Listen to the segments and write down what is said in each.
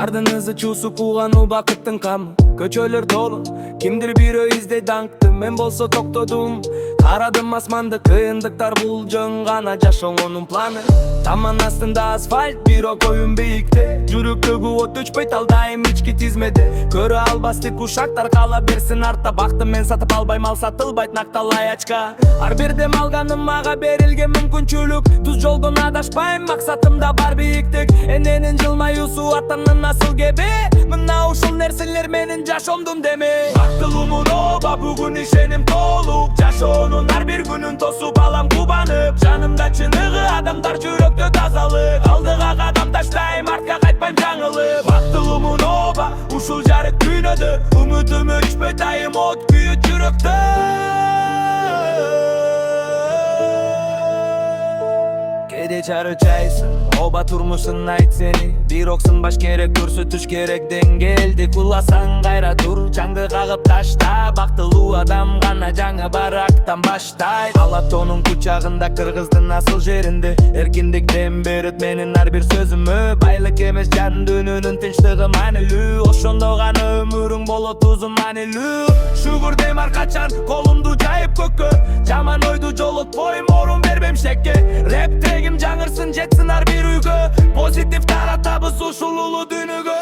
Ардын ызы чуусу куугану бакыттын камы. Көчөлөр толу, кимдир бирөө издей даңкты. Мен болсо токтодум, карадым асманды. Кыйындыктар бул жөн гана жашооңунун планы. Таман астында асфальт, бирок оюн бийикте. Жүрөктөгү от өчпөйт ал дайым ички тизмеде. Көрө албасты кушактар кала берсин артта. Бакты мен сатып албайм, ал сатылбайт накталай ачка. Ар бир дем алганым мага берилген мүмкүнчүлүк. Туз жолдон адашпайм, максатымда бар бийиктик. Эненин жылмаюусу атанын асыл кеби. Мына ушул нерселер менин жашоомдун деми. Бактылуумун оба бүгүн ишеним толук. Жашоонун ар бир күнүн тосуп алам кубанып. Жанымда чыныгы адамдар, жүрөктө тазалык. Алдыга кадам таштайм, артка кайтпайм жаңылып. Бактылуумун оба ушул жарык дүйнөдө. Үмүтүм өчпөйт айым, от күйөт жүрөктө. Кеде чары чайсың, оба турмушун айт сени. Бирок сынбаш керек, көрсөтүш керек деңгээлди. Куласаң кайра тур, жаңды кагып ташта. Бактылуу адам гана жаңы барактан баштайт. Алатонун кучагында, кыргыздын асыл жеринде. Эркиндик дем берет менин ар бир сөзүмө. Байлык эмес жан дүйнөнүн тынчтыгы маанилүү. Ошондо гана өмүрүң болот узун маанилүү. Шүгүр дем ар качан, колумду жайып көккө. Жаман ойду жолотпойм, орун бербем шекке. Рэп тегим жаңырсын, жетсин ар бир үйгө. Позитив таратабыз ушул улуу дүйнөгө.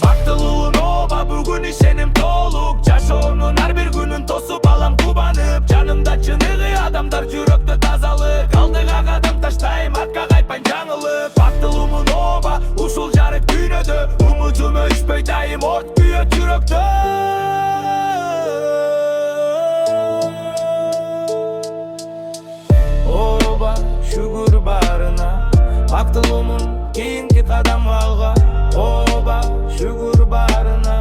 Бактылуун оба бүгүн ишеним толук. Жашоомдун ар бир күнүн тосуп алам кубанып. Жанымда чыныгы адамдар, жүрөктө тазалык. Алдыга кадам таштайм, артка кайтпайм жаңылып. Бактылуумун оба ушул жарык дүйнөдө. Үмүтүм өчпөйт айым, от күйөт жүрөктө. Оба шүгүр барына, бактылуумун кийинки кадам алга. Оба шүгүр барына,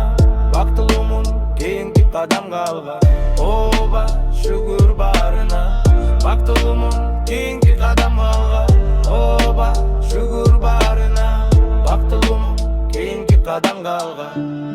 бактылуумун кийинки кадамга алга. Оба шүгүр барына, бактылуумун кийинки кадам алга. Оба шүгүр барына, бактылуумун кийинки кадамга алга.